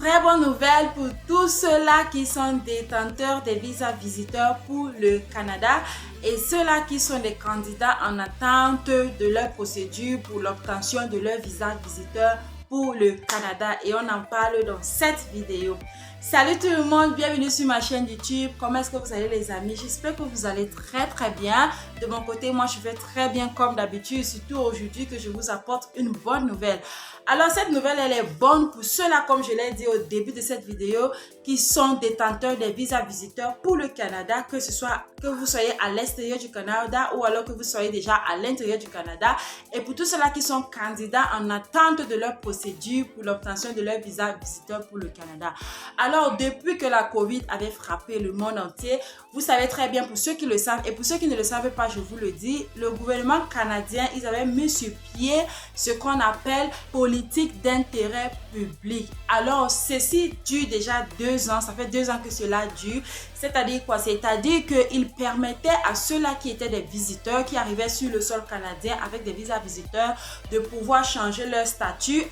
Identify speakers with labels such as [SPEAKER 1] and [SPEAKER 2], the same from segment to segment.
[SPEAKER 1] Très bonne nouvelle pour tous ceux-là qui sont détenteurs des visas visiteurs pour le Canada et ceux-là qui sont des candidats en attente de leur procédure pour l'obtention de leur visa visiteur pour le Canada, et on en parle dans cette vidéo. Salut tout le monde, bienvenue sur ma chaîne YouTube. Comment est-ce que vous allez les amis? J'espère que vous allez très bien. De mon côté, moi je vais très bien comme d'habitude, surtout aujourd'hui que je vous apporte une bonne nouvelle. Alors cette nouvelle, elle est bonne pour ceux-là, comme je l'ai dit au début de cette vidéo, qui sont détenteurs des visas visiteurs pour le Canada, que ce soit que vous soyez à l'extérieur du Canada ou alors que vous soyez déjà à l'intérieur du Canada. Et pour tous ceux-là qui sont candidats en attente de leur procédure pour l'obtention de leur visa visiteur pour le Canada. Alors, depuis que la COVID avait frappé le monde entier, vous savez très bien, pour ceux qui le savent et pour ceux qui ne le savent pas, je vous le dis, le gouvernement canadien, ils avaient mis sur pied ce qu'on appelle politique d'intérêt public. Alors, ceci dure déjà 2 ans, ça fait 2 ans que cela dure. C'est-à-dire quoi? C'est-à-dire qu'il permettait à ceux-là qui étaient des visiteurs, qui arrivaient sur le sol canadien avec des visas visiteurs, de pouvoir changer leur statut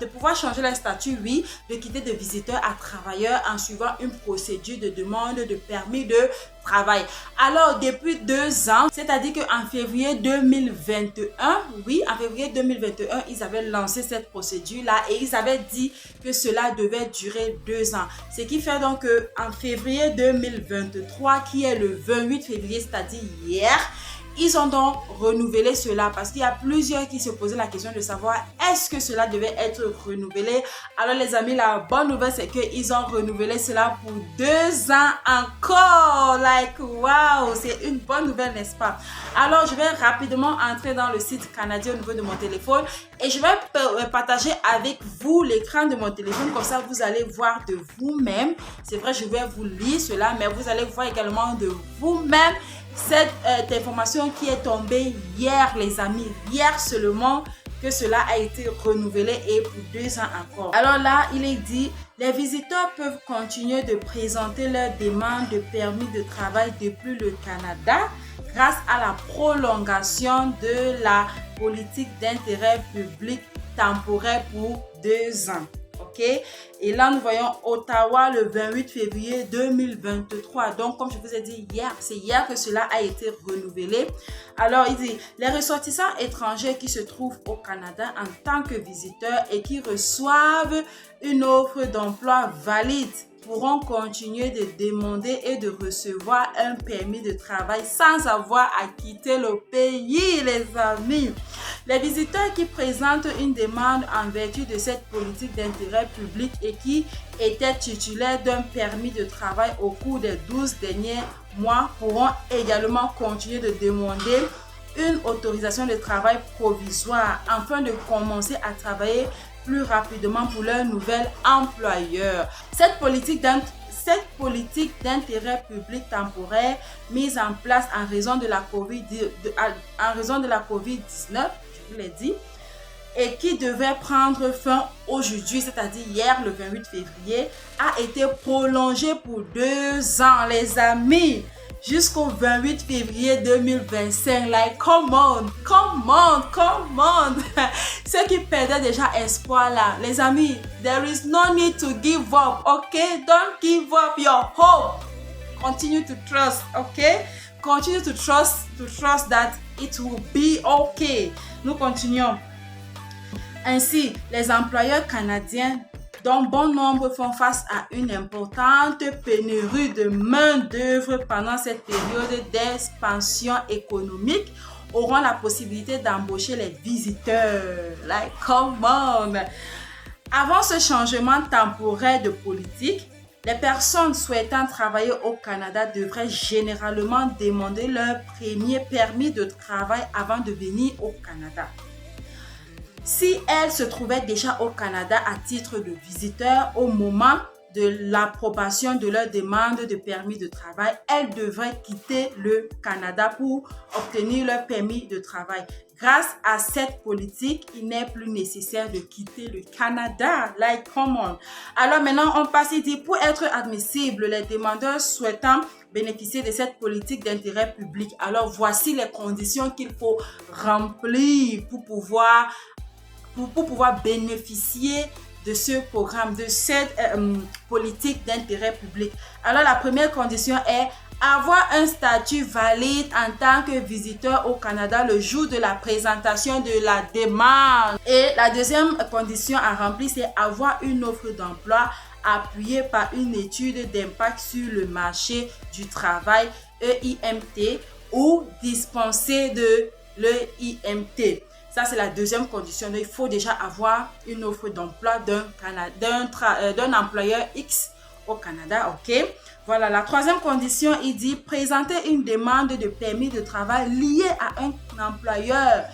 [SPEAKER 1] de pouvoir changer leur statut, oui, de quitter de visiteurs à travailleurs en suivant une procédure de demande de permis de travail. Alors, depuis 2 ans, c'est-à-dire qu'en février 2021, oui, en février 2021, ils avaient lancé cette procédure-là et ils avaient dit que cela devait durer 2 ans. Ce qui fait donc qu'en février 2023, qui est le 28 février, c'est-à-dire hier, ils ont donc renouvelé cela parce qu'il y a plusieurs qui se posaient la question de savoir est-ce que cela devait être renouvelé. Alors les amis, la bonne nouvelle c'est qu'ils ont renouvelé cela pour 2 ans encore. Like wow, c'est une bonne nouvelle, n'est-ce pas? Alors je vais rapidement entrer dans le site canadien au niveau de mon téléphone et je vais partager avec vous l'écran de mon téléphone, comme ça vous allez voir de vous-même. C'est vrai, je vais vous lire cela, mais vous allez voir également de vous-même cette information qui est tombée hier, les amis, hier seulement, que cela a été renouvelé et pour 2 ans encore. Alors là, il est dit, les visiteurs peuvent continuer de présenter leur demande de permis de travail depuis le Canada grâce à la prolongation de la politique d'intérêt public temporaire pour 2 ans. Ok, et là nous voyons Ottawa le 28 février 2023. Donc comme je vous ai dit hier, c'est hier que cela a été renouvelé. Alors il dit, les ressortissants étrangers qui se trouvent au Canada en tant que visiteurs et qui reçoivent une offre d'emploi valide pourront continuer de demander et de recevoir un permis de travail sans avoir à quitter le pays, les amis. Les visiteurs qui présentent une demande en vertu de cette politique d'intérêt public et qui étaient titulaires d'un permis de travail au cours des 12 derniers mois pourront également continuer de demander une autorisation de travail provisoire afin de commencer à travailler plus rapidement pour leur nouvel employeur. Cette politique d'intérêt public temporaire mise en place en raison de la COVID-19, je vous l'ai dit, et qui devait prendre fin aujourd'hui, c'est-à-dire hier le 28 février, a été prolongée pour 2 ans, les amis, jusqu'au 28 février 2025. Like, come on. Ceux qui perdaient déjà espoir là, les amis, there is no need to give up, ok? Don't give up your hope. Continue to trust, ok? Continue to trust that it will be okay. Nous continuons. Ainsi, les employeurs canadiens dont bon nombre font face à une importante pénurie de main-d'œuvre pendant cette période d'expansion économique auront la possibilité d'embaucher les visiteurs. Like, come on! Avant ce changement temporaire de politique, les personnes souhaitant travailler au Canada devraient généralement demander leur premier permis de travail avant de venir au Canada. Si elles se trouvaient déjà au Canada à titre de visiteurs au moment de l'approbation de leur demande de permis de travail, elles devraient quitter le Canada pour obtenir leur permis de travail. Grâce à cette politique, il n'est plus nécessaire de quitter le Canada. Like, come on. Alors maintenant, on passe ici. Pour être admissible, les demandeurs souhaitant bénéficier de cette politique d'intérêt public. Alors, voici les conditions qu'il faut remplir pour pouvoir bénéficier de ce programme, de cette politique d'intérêt public. Alors la première condition est avoir un statut valide en tant que visiteur au Canada le jour de la présentation de la demande. Et la deuxième condition à remplir, c'est avoir une offre d'emploi appuyée par une étude d'impact sur le marché du travail EIMT ou dispensée de l'EIMT. Ça, c'est la deuxième condition. Donc, il faut déjà avoir une offre d'emploi d'un employeur X au Canada, ok? Voilà, la troisième condition, il dit présenter une demande de permis de travail liée à un employeur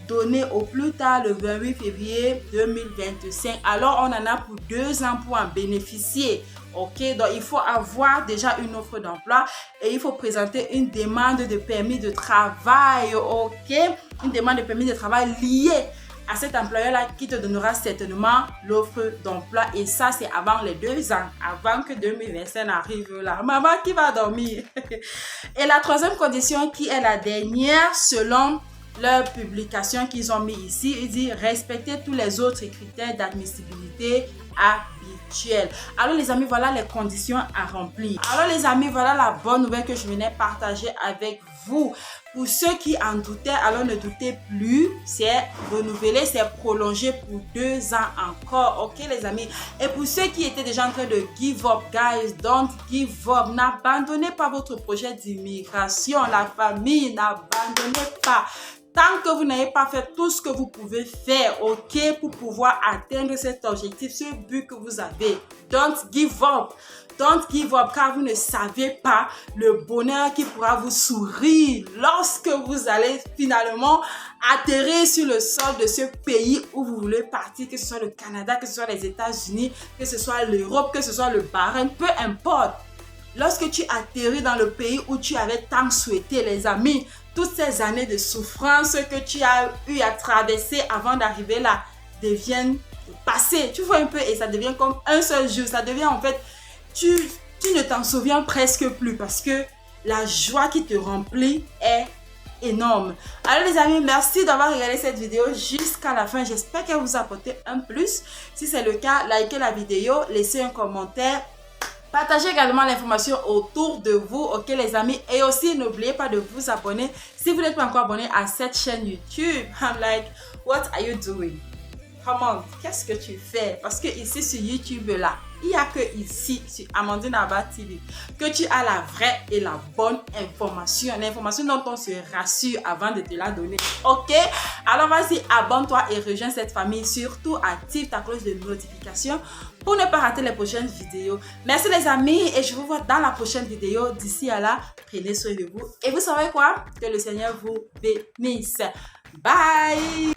[SPEAKER 1] donné au plus tard le 28 février 2025. Alors, on en a pour 2 ans pour en bénéficier. Ok, donc il faut avoir déjà une offre d'emploi et il faut présenter une demande de permis de travail. Ok, une demande de permis de travail liée à cet employeur-là qui te donnera certainement l'offre d'emploi. Et ça, c'est avant les 2 ans, avant que 2025 arrive là. Maman qui va dormir. Et la troisième condition, qui est la dernière, selon leur publication qu'ils ont mis ici, il dit respecter tous les autres critères d'admissibilité habituels. Alors les amis, voilà les conditions à remplir. Alors les amis, voilà la bonne nouvelle que je venais partager avec vous. Pour ceux qui en doutaient, alors ne doutez plus, c'est renouvelé, c'est prolongé pour 2 ans encore, ok les amis. Et pour ceux qui étaient déjà en train de give up, guys, don't give up. N'abandonnez pas votre projet d'immigration, la famille, n'abandonnez pas. Tant que vous n'avez pas fait tout ce que vous pouvez faire, ok, pour pouvoir atteindre cet objectif, ce but que vous avez, don't give up. Don't give up, car vous ne savez pas le bonheur qui pourra vous sourire lorsque vous allez finalement atterrir sur le sol de ce pays où vous voulez partir, que ce soit le Canada, que ce soit les États-Unis, que ce soit l'Europe, que ce soit le Bahreïn, peu importe. Lorsque tu atterris dans le pays où tu avais tant souhaité, les amis, toutes ces années de souffrance que tu as eu à traverser avant d'arriver là deviennent passées. Tu vois un peu, et ça devient comme un seul jour. Ça devient en fait, tu ne t'en souviens presque plus parce que la joie qui te remplit est énorme. Alors les amis, merci d'avoir regardé cette vidéo jusqu'à la fin. J'espère qu'elle vous a apporté un plus. Si c'est le cas, likez la vidéo, laissez un commentaire. Partagez également l'information autour de vous, ok les amis. Et aussi, n'oubliez pas de vous abonner si vous n'êtes pas encore abonné à cette chaîne YouTube. I'm like, what are you doing? Come on, qu'est-ce que tu fais? Parce que ici sur YouTube là, il n'y a que ici sur Amandine Abba TV que tu as la vraie et la bonne information. L'information dont on se rassure avant de te la donner. Ok? Alors vas-y, abonne-toi et rejoins cette famille. Surtout, active ta cloche de notification pour ne pas rater les prochaines vidéos. Merci les amis et je vous vois dans la prochaine vidéo. D'ici à là, prenez soin de vous. Et vous savez quoi? Que le Seigneur vous bénisse. Bye!